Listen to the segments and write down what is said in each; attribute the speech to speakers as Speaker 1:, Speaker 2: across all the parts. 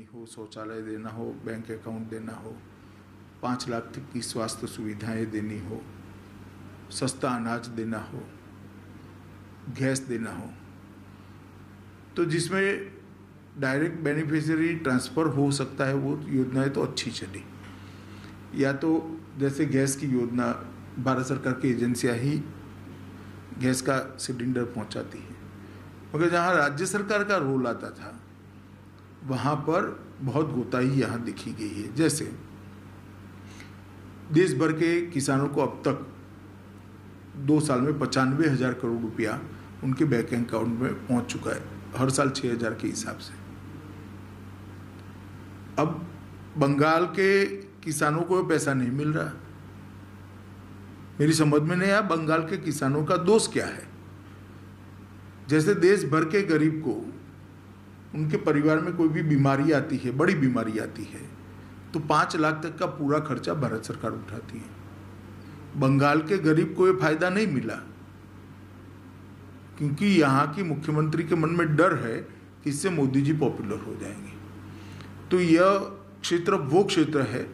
Speaker 1: हो, शौचालय देना हो, बैंक अकाउंट देना हो, 5 लाख तक की स्वास्थ्य सुविधाएं देनी हो, सस्ता अनाज देना हो, गैस देना हो, तो जिसमें डायरेक्ट बेनिफिशियरी ट्रांसफ़र हो सकता है वो योजनाएं तो अच्छी चली। या तो जैसे गैस की योजना, भारत सरकार की एजेंसियां ही गैस का सिलेंडर पहुंचाती है, मगर जहां राज्य सरकार का रोल आता था वहां पर बहुत गोताई यहाँ दिखी गई है। जैसे देश भर के किसानों को अब तक 2 साल में 95,000 करोड़ रुपया उनके बैंक अकाउंट में पहुंच चुका है, हर साल 6,000 के हिसाब से। अब बंगाल के किसानों को पैसा नहीं मिल रहा। मेरी समझ में नहीं आया बंगाल के किसानों का दोष क्या है। जैसे देश भर के गरीब को उनके परिवार में कोई भी बीमारी आती है, बड़ी बीमारी आती है, तो 5 लाख तक का पूरा खर्चा भारत सरकार उठाती है। बंगाल के गरीब को ये फायदा नहीं मिला क्योंकि यहाँ की मुख्यमंत्री के मन में डर है कि इससे मोदी जी पॉपुलर हो जाएंगे। तो यह क्षेत्र वो क्षेत्र है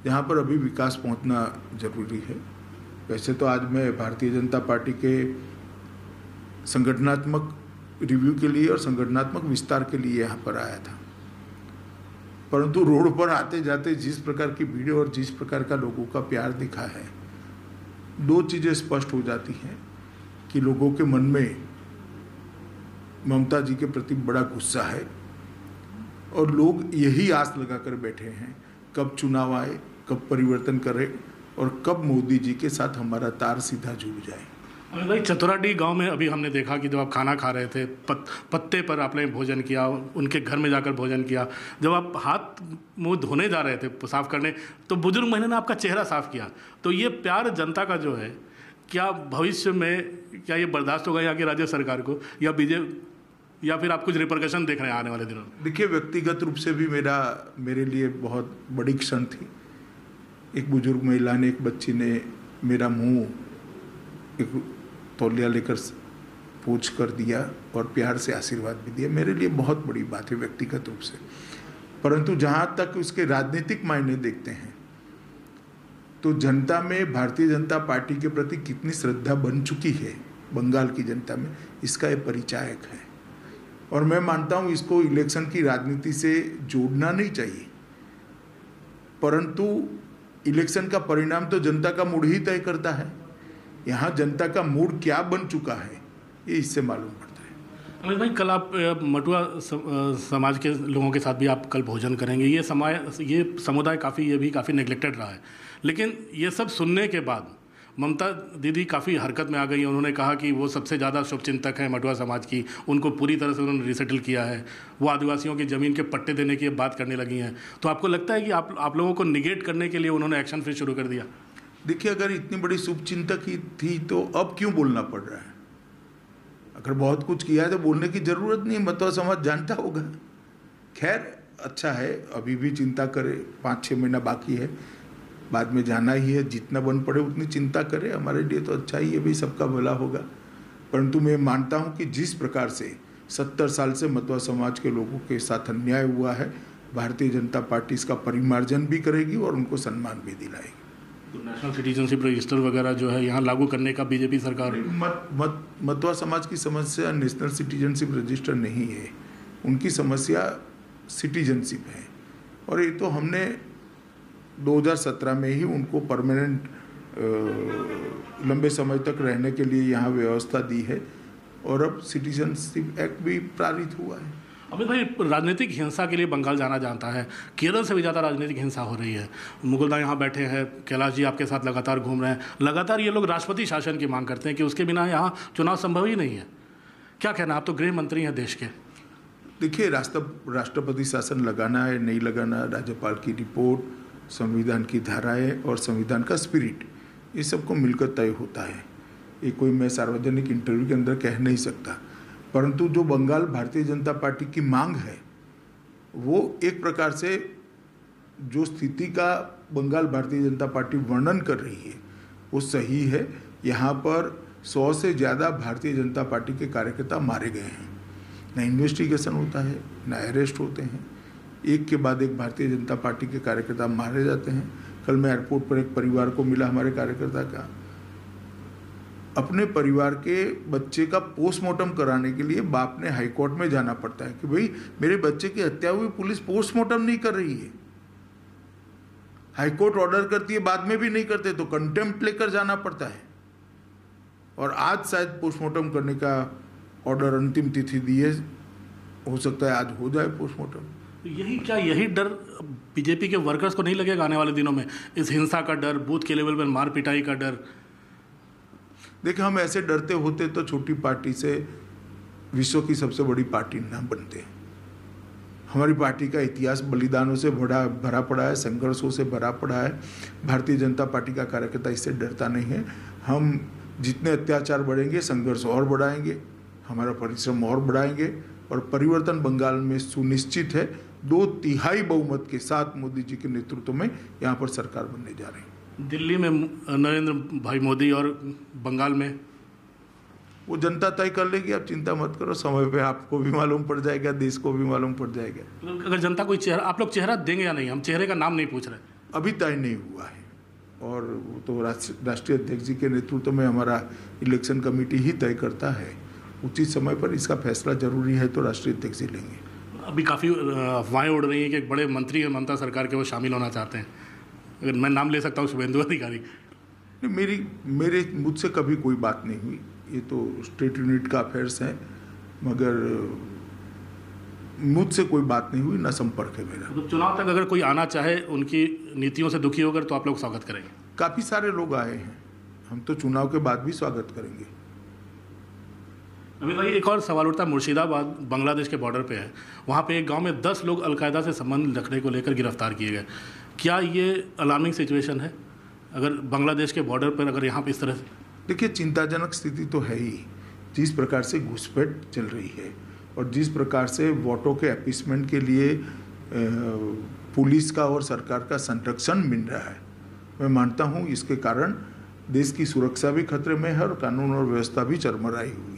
Speaker 1: जहाँ पर अभी विकास पहुँचना जरूरी है। वैसे तो आज मैं भारतीय जनता पार्टी के संगठनात्मक रिव्यू के लिए और संगठनात्मक विस्तार के लिए यहाँ पर आया था, परंतु रोड पर आते जाते जिस प्रकार की भीड़ और जिस प्रकार का लोगों का प्यार दिखा है, 2 चीज़ें स्पष्ट हो जाती हैं कि लोगों के मन में ममता जी के प्रति बड़ा गुस्सा है और लोग यही आस लगाकर बैठे हैं कब चुनाव आए, कब परिवर्तन करे और कब मोदी जी के साथ हमारा तार सीधा जुड़ जाए।
Speaker 2: अमित भाई, चतुराडीह गांव में अभी हमने देखा कि जब आप खाना खा रहे थे, पत्ते पर आपने भोजन किया, उनके घर में जाकर भोजन किया, जब आप हाथ मुंह धोने जा रहे थे साफ करने, तो बुजुर्ग महिला ने आपका चेहरा साफ किया। तो ये प्यार जनता का जो है, क्या भविष्य में क्या ये बर्दाश्त होगा यहाँ की राज्य सरकार को, या बीजेपी, या फिर आप कुछ रिपरकशन देख रहे हैं आने वाले दिनों में?
Speaker 1: देखिए, व्यक्तिगत रूप से भी मेरे लिए बहुत बड़ी क्षण थी। एक बुजुर्ग महिला ने, एक बच्ची ने मेरा मुंह एक तौलिया लेकर पोंछ कर दिया और प्यार से आशीर्वाद भी दिया। मेरे लिए बहुत बड़ी बात है व्यक्तिगत रूप से। परंतु जहाँ तक उसके राजनीतिक मायने देखते हैं तो जनता में भारतीय जनता पार्टी के प्रति कितनी श्रद्धा बन चुकी है बंगाल की जनता में, इसका ये परिचायक है। और मैं मानता हूँ इसको इलेक्शन की राजनीति से जोड़ना नहीं चाहिए, परंतु इलेक्शन का परिणाम तो जनता का मूड ही तय करता है। यहाँ जनता का मूड क्या बन चुका है ये इससे मालूम पड़ता है।
Speaker 2: अमित भाई, कल आप मटुआ समाज के लोगों के साथ भी आप कल भोजन करेंगे। ये समुदाय ये भी काफ़ी नेग्लेक्टेड रहा है, लेकिन ये सब सुनने के बाद ममता दीदी काफ़ी हरकत में आ गई। उन्होंने कहा कि वो सबसे ज़्यादा शुभचिंतक हैं मटुआ समाज की, उनको पूरी तरह से उन्होंने रिसेटल किया है, वो आदिवासियों की ज़मीन के पट्टे देने की बात करने लगी हैं। तो आपको लगता है कि आप लोगों को निगेट करने के लिए उन्होंने एक्शन फिर शुरू कर दिया?
Speaker 1: देखिए, अगर इतनी बड़ी शुभचिंतक ही थी तो अब क्यों बोलना पड़ रहा है? अगर बहुत कुछ किया है तो बोलने की ज़रूरत नहीं, मटुआ समाज जानता होगा। खैर, अच्छा है, अभी भी चिंता करे, 5-6 महीना बाकी है, बाद में जाना ही है, जितना बन पड़े उतनी चिंता करे, हमारे लिए तो अच्छा ही है भाई, सबका भला होगा। परंतु मैं मानता हूं कि जिस प्रकार से 70 साल से मटुआ समाज के लोगों के साथ अन्याय हुआ है, भारतीय जनता पार्टी इसका परिमार्जन भी करेगी और उनको सम्मान भी दिलाएगी।
Speaker 2: तो नेशनल सिटीजनशिप रजिस्टर वगैरह जो है यहाँ लागू करने का बीजेपी सरकार,
Speaker 1: मटुआ समाज की समस्या नेशनल सिटीजनशिप रजिस्टर नहीं है, उनकी समस्या सिटीजनशिप है। और ये तो हमने 2017 में ही उनको परमानेंट लंबे समय तक रहने के लिए यहाँ व्यवस्था दी है और अब सिटीजनशिप एक्ट भी पारित हुआ है।
Speaker 2: अमित भाई, राजनीतिक हिंसा के लिए बंगाल जाना जाता है, केरल से भी ज़्यादा राजनीतिक हिंसा हो रही है। मुकुल दा यहाँ बैठे हैं, कैलाश जी आपके साथ लगातार घूम रहे हैं, लगातार ये लोग राष्ट्रपति शासन की मांग करते हैं कि उसके बिना यहाँ चुनाव संभव ही नहीं है। क्या कहना, आप तो गृह मंत्री हैं देश के?
Speaker 1: देखिए, राष्ट्रपति शासन लगाना है नहीं लगाना, राज्यपाल की रिपोर्ट, संविधान की धाराएं और संविधान का स्पिरिट, ये सबको मिलकर तय होता है। ये कोई मैं सार्वजनिक इंटरव्यू के अंदर कह नहीं सकता। परंतु जो बंगाल भारतीय जनता पार्टी की मांग है, वो एक प्रकार से जो स्थिति का बंगाल भारतीय जनता पार्टी वर्णन कर रही है वो सही है। यहाँ पर 100 से ज़्यादा भारतीय जनता पार्टी के कार्यकर्ता मारे गए हैं, ना इन्वेस्टिगेशन होता है, ना अरेस्ट होते हैं, एक के बाद एक भारतीय जनता पार्टी के कार्यकर्ता मारे जाते हैं। कल मैं एयरपोर्ट पर एक परिवार को मिला, हमारे कार्यकर्ता का, अपने परिवार के बच्चे का पोस्टमार्टम कराने के लिए बाप ने हाईकोर्ट में जाना पड़ता है कि भाई मेरे बच्चे की हत्या हुई, पुलिस पोस्टमार्टम नहीं कर रही है। हाईकोर्ट ऑर्डर करती है, बाद में भी नहीं करते तो कंटेम्प्ट लेकर जाना पड़ता है। और आज शायद पोस्टमार्टम करने का ऑर्डर अंतिम तिथि दी है, हो सकता है आज हो जाए पोस्टमार्टम।
Speaker 2: यही डर बीजेपी के वर्कर्स को नहीं लगेगा आने वाले दिनों में? इस हिंसा का डर, बूथ के लेवल पर मार पिटाई का डर।
Speaker 1: देखिए, हम ऐसे डरते होते तो छोटी पार्टी से विश्व की सबसे बड़ी पार्टी ना बनते। हमारी पार्टी का इतिहास बलिदानों से भरा पड़ा है, संघर्षों से भरा पड़ा है। भारतीय जनता पार्टी का कार्यकर्ता इससे डरता नहीं है। हम जितने अत्याचार बढ़ेंगे, संघर्ष और बढ़ाएंगे, हमारा परिश्रम और बढ़ाएंगे और परिवर्तन बंगाल में सुनिश्चित है। 2/3 बहुमत के साथ मोदी जी के नेतृत्व में यहाँ पर सरकार बनने जा रही है।
Speaker 2: दिल्ली में नरेंद्र भाई मोदी और बंगाल में
Speaker 1: वो जनता तय कर लेगी, आप चिंता मत करो। समय पे आपको भी मालूम पड़ जाएगा, देश को भी मालूम पड़ जाएगा।
Speaker 2: अगर जनता कोई चेहरा, आप लोग चेहरा देंगे या नहीं? हम चेहरे का नाम नहीं पूछ रहे,
Speaker 1: अभी तय नहीं हुआ है। और वो तो राष्ट्रीय अध्यक्ष जी के नेतृत्व में हमारा इलेक्शन कमेटी ही तय करता है। उचित समय पर इसका फैसला जरूरी है तो राष्ट्रीय अध्यक्ष जी लेंगे।
Speaker 2: अभी काफ़ी अफवाहें उड़ रही हैं कि एक बड़े मंत्री हैं ममता सरकार के, वो शामिल होना चाहते हैं। अगर मैं नाम ले सकता हूँ, शुभेंदु अधिकारी।
Speaker 1: मेरे मुझसे कभी कोई बात नहीं हुई, ये तो स्टेट यूनिट का अफेयर्स है, मगर मुझसे कोई बात नहीं हुई, ना संपर्क है मेरा।
Speaker 2: तो चुनाव तक अगर कोई आना चाहे, उनकी नीतियों से दुखी होकर, तो आप लोग स्वागत करेंगे?
Speaker 1: काफ़ी सारे लोग आए हैं, हम तो चुनाव के बाद भी स्वागत करेंगे।
Speaker 2: अमित भाई, एक और सवाल उठता है। मुर्शिदाबाद बांग्लादेश के बॉर्डर पे है, वहाँ पे एक गांव में 10 लोग अलकायदा से संबंध रखने को लेकर गिरफ्तार किए गए। क्या ये अलार्मिंग सिचुएशन है अगर बांग्लादेश के बॉर्डर पर, अगर यहाँ पे इस तरह से?
Speaker 1: देखिए, चिंताजनक स्थिति तो है ही। जिस प्रकार से घुसपैठ चल रही है और जिस प्रकार से वोटों के अपीसमेंट के लिए पुलिस का और सरकार का संरक्षण मिल रहा है, मैं मानता हूँ इसके कारण देश की सुरक्षा भी खतरे में है और कानून और व्यवस्था भी चरमराई हुई।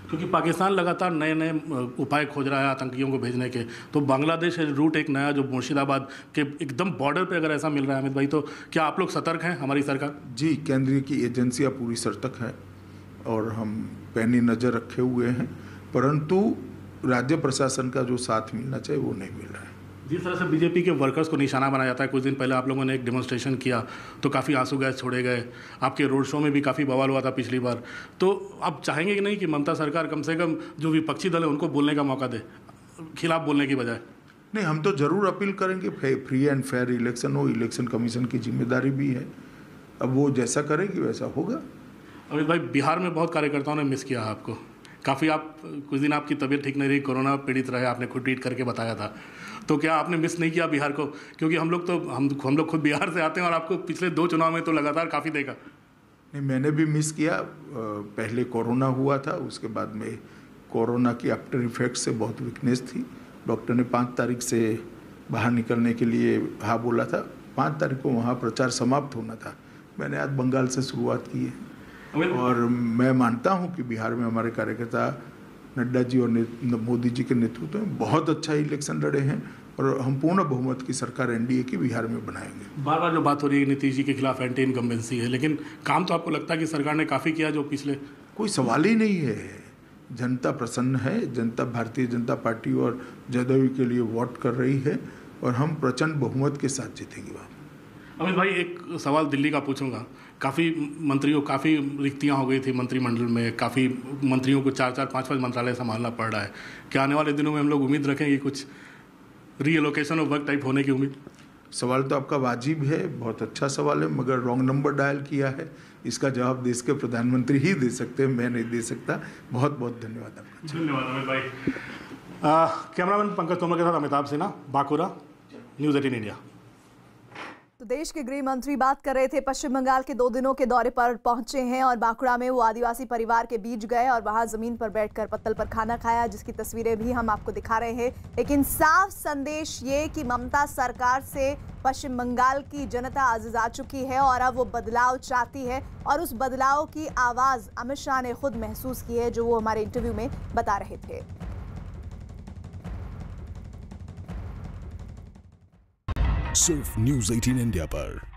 Speaker 2: क्योंकि पाकिस्तान लगातार नए नए उपाय खोज रहा है आतंकियों को भेजने के, तो बांग्लादेश रूट एक नया जो मुर्शिदाबाद के एकदम बॉर्डर पे अगर ऐसा मिल रहा है अमित भाई, तो क्या आप लोग सतर्क हैं, हमारी सरकार?
Speaker 1: जी, केंद्रीय की एजेंसियां पूरी सतर्क है और हम पैनी नज़र रखे हुए हैं, परंतु राज्य प्रशासन का जो साथ मिलना चाहिए वो नहीं मिल रहा है।
Speaker 2: जिस तरह से बीजेपी के वर्कर्स को निशाना बनाया जाता है, कुछ दिन पहले आप लोगों ने एक डेमोन्स्ट्रेशन किया तो काफ़ी आंसू गैस छोड़े गए, आपके रोड शो में भी काफ़ी बवाल हुआ था पिछली बार, तो आप चाहेंगे कि नहीं कि ममता सरकार कम से कम जो विपक्षी दल है उनको बोलने का मौका दे, खिलाफ बोलने की बजाय?
Speaker 1: नहीं, हम तो ज़रूर अपील करेंगे फ्री एंड फेयर इलेक्शन हो, इलेक्शन कमीशन की जिम्मेदारी भी है, अब वो जैसा करेगी वैसा होगा।
Speaker 2: अमित भाई, बिहार में बहुत कार्यकर्ताओं ने मिस किया आपको काफ़ी। आप कुछ दिन आपकी तबीयत ठीक नहीं रही, कोरोना पीड़ित रहे, आपने खुद ट्वीट करके बताया था, तो क्या आपने मिस नहीं किया बिहार को? क्योंकि हम लोग खुद बिहार से आते हैं और आपको पिछले 2 चुनाव में तो लगातार काफ़ी देखा।
Speaker 1: नहीं, मैंने भी मिस किया। पहले कोरोना हुआ था, उसके बाद में कोरोना की आफ्टर इफेक्ट से बहुत वीकनेस थी। डॉक्टर ने 5 तारीख से बाहर निकलने के लिए हाँ बोला था। 5 तारीख को वहाँ प्रचार समाप्त होना था। मैंने आज बंगाल से शुरुआत की है और मैं मानता हूँ कि बिहार में हमारे कार्यकर्ता नड्डा जी और मोदी जी के नेतृत्व में बहुत अच्छा इलेक्शन लड़े हैं और हम पूर्ण बहुमत की सरकार एनडीए की बिहार में बनाएंगे।
Speaker 2: बार बार जो बात हो रही है नीतीश जी के खिलाफ एंटी इनकम्बेंसी है, लेकिन काम तो आपको लगता है कि सरकार ने काफ़ी किया जो पिछले?
Speaker 1: कोई सवाल ही नहीं है। जनता प्रसन्न है, जनता भारतीय जनता पार्टी और जदयू के लिए वोट कर रही है और हम प्रचंड बहुमत के साथ जीतेंगे वहाँ।
Speaker 2: अमित भाई, एक सवाल दिल्ली का पूछूंगा। काफ़ी रिक्तियां हो गई थी मंत्रिमंडल में, काफ़ी मंत्रियों को 4-4, 5-5 मंत्रालय संभालना पड़ रहा है। क्या आने वाले दिनों में हम लोग उम्मीद रखेंगे कुछ रीएलोकेशन ऑफ वर्क टाइप होने की उम्मीद?
Speaker 1: सवाल तो आपका वाजिब है, बहुत अच्छा सवाल है, मगर रॉन्ग नंबर डायल किया है। इसका जवाब देश के प्रधानमंत्री ही दे सकते हैं, मैं नहीं दे सकता। बहुत बहुत धन्यवाद आपका।
Speaker 2: धन्यवाद अमित भाई। कैमरामैन पंकज तोमर के साथ अमिताभ सिन्हा, बांकुरा, न्यूज़ 18 इंडिया।
Speaker 3: तो देश के गृह मंत्री बात कर रहे थे, पश्चिम बंगाल के 2 दिनों के दौरे पर पहुंचे हैं और बांकुड़ा में वो आदिवासी परिवार के बीच गए और वहां जमीन पर बैठकर पत्तल पर खाना खाया, जिसकी तस्वीरें भी हम आपको दिखा रहे हैं। लेकिन साफ संदेश ये कि ममता सरकार से पश्चिम बंगाल की जनता आजिज आ चुकी है और अब वो बदलाव चाहती है और उस बदलाव की आवाज अमित शाह ने खुद महसूस की है, जो वो हमारे इंटरव्यू में बता रहे थे।
Speaker 4: सिर्फ न्यूज़ 18 इंडिया पर।